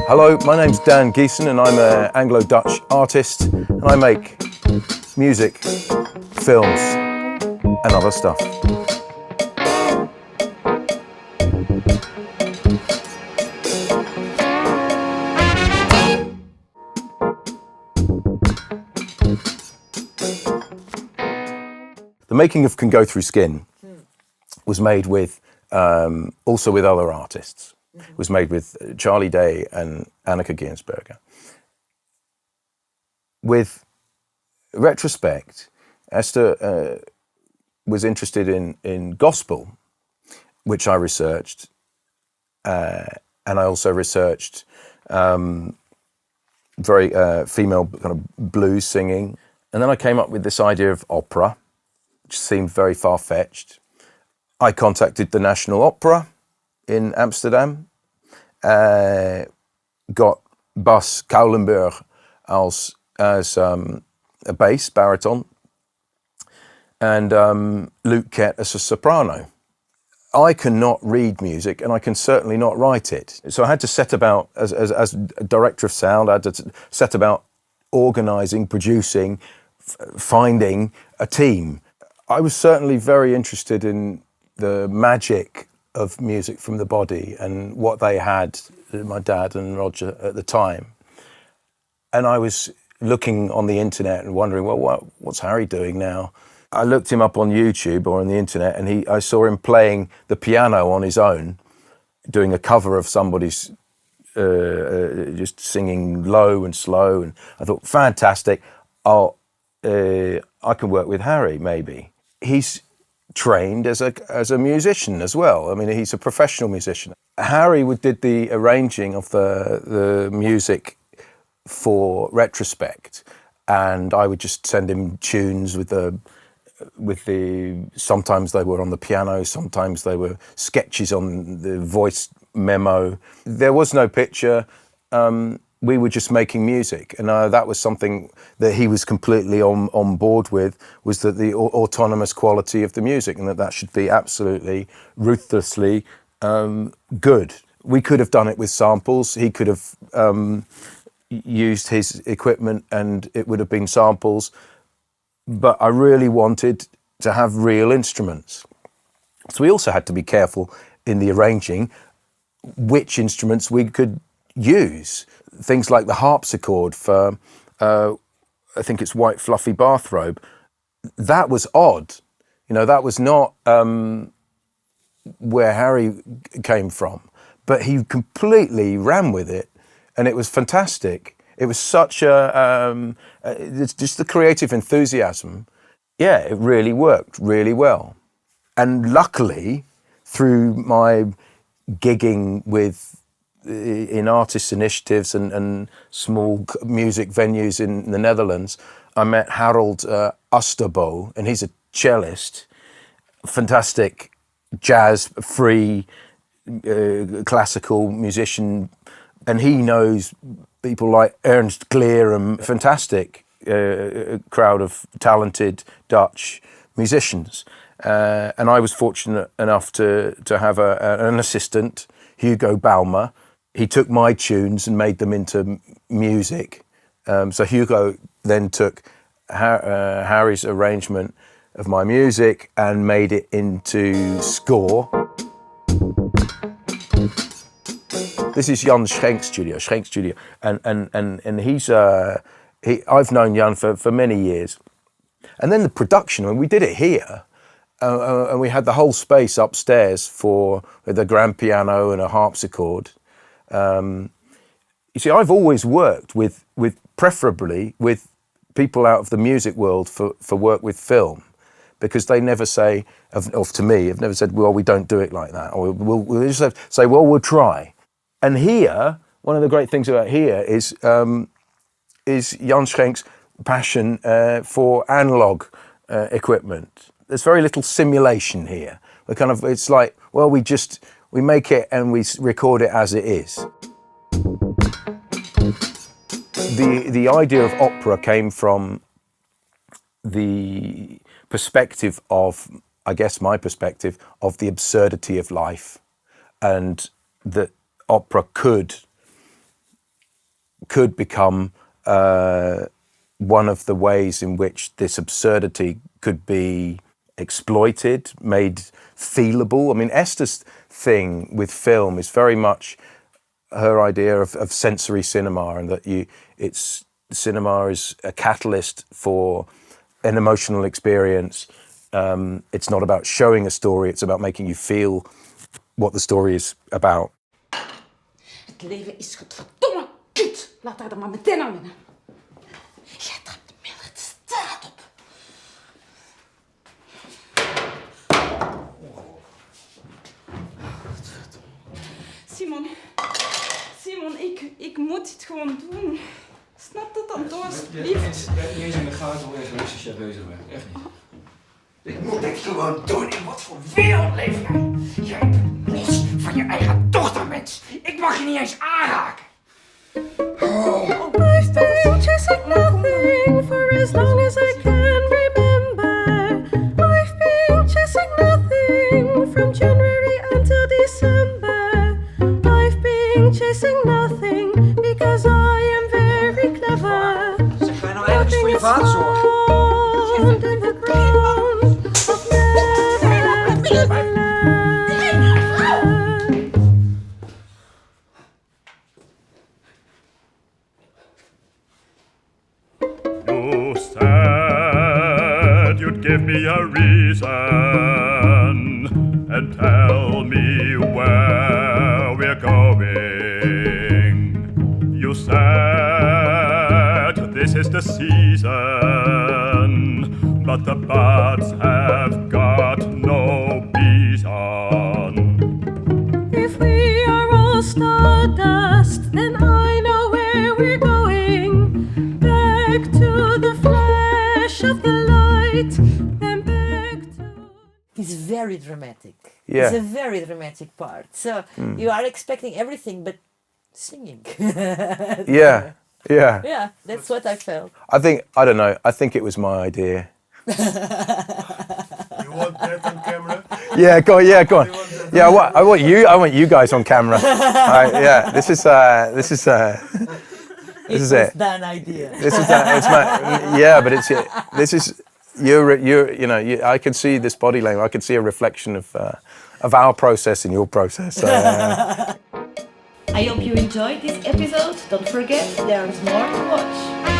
Hello, my name's Geesin and I'm an Anglo-Dutch artist and I make music, films and other stuff. The making of Can Go Through Skin was made with, also with other artists. It was made with Charlie Day and Anneke Ginsberger. With Retrospekt, Esther was interested in gospel, which I researched, and I also researched very female kind of blues singing. And then I came up with this idea of opera, which seemed very far-fetched. I contacted the National Opera in Amsterdam, got Bas Kouwenberg as a bass baritone, and Luke Kett as a soprano. I cannot read music, and I can certainly not write it. So I had to set about, as a director of sound, I had to set about organising, producing, finding a team. I was certainly very interested in the magic of music from the body and what they had, my dad and Roger at the time. And I was looking on the internet and wondering, well, what's Harry doing now? I looked him up on YouTube or on the internet, and I saw him playing the piano on his own, doing a cover of somebody's, just singing low and slow. And I thought, fantastic, I can work with Harry, maybe. He's trained as a musician as well. I mean, he's a professional musician. Harry did the arranging of the music for Retrospekt, and I would just send him tunes with the sometimes they were on the piano, sometimes they were sketches on the voice memo. There was no picture. We were just making music, and that was something that he was completely on board with, was that the autonomous quality of the music, and that should be absolutely ruthlessly good. We could have done it with samples. He could have used his equipment and it would have been samples, but I really wanted to have real instruments. So we also had to be careful in the arranging which instruments we could use. Things like the harpsichord for, I think it's White Fluffy Bathrobe. That was odd. You know, that was not where Harry came from, but he completely ran with it, and it was fantastic. It was such it's just the creative enthusiasm. Yeah, it really worked really well. And luckily, through my gigging in artists' initiatives and small music venues in the Netherlands, I met Harold Usterbo, and he's a cellist, fantastic jazz, free, classical musician, and he knows people like Ernst Kleer, fantastic crowd of talented Dutch musicians. And I was fortunate enough to have an assistant, Hugo Baumer. He took my tunes and made them into music. So Hugo then took Harry's arrangement of my music and made it into score. This is Jan's Schenk studio, and he's I've known Jan for many years. And then the production, I mean, we did it here, and we had the whole space upstairs for the grand piano and a harpsichord. You see, I've always worked with preferably with people out of the music world for work with film, because they never say, to me, have never said, well, we don't do it like that, or we'll just say, well, we'll try. And here, one of the great things about here is Jan Schenk's passion for analog equipment. There's very little simulation here. It's like, well, we make it and we record it as it is. The idea of opera came from the perspective of, I guess my perspective, of the absurdity of life, and that opera could could become one of the ways in which this absurdity could be exploited, made feelable. I mean, Esther's thing with film is very much her idea of sensory cinema, and that cinema is a catalyst for an emotional experience. It's not about showing a story, it's about making you feel what the story is about. Het leven is godverdomme kut. Laat haar er maar meteen aan wennen. Jij trapt de middag de straat op. Simon, ik moet dit gewoon doen. Snap dat dan door, alsjeblieft. Je hebt niet eens in de gaten hoe egoïstisch jij bezig bent. Echt niet. Ik moet dit gewoon doen. In wat voor wereld leef jij? Jij bent los van je eigen dochter, mens. Ik mag je niet eens aanraken. I've been chasing nothing for as long as I can remember. I've been chasing nothing from January until December. I've been chasing nothing because I am very clever. Zeg, ga je nou eigenlijk eens voor je vader zorgen? In the ground of never land. You said you'd give me a reason and tell me where we're going. You said this is the season, but the buds have got no reason. If we are all stardust, then I know where we're going. Back to the flash of the light, and back to... It's very dramatic. Yeah. It's a very dramatic part. So you are expecting everything but singing. Yeah. Yeah, that's what I felt. I don't know, I think it was my idea. You want that on camera? Yeah, go on. Yeah, I want you guys on camera. Yeah, this is it. An idea. This is it's my, yeah, but this is I can see this body language. I can see a reflection of our process in your process. So, I hope you enjoyed this episode. Don't forget, there's more to watch.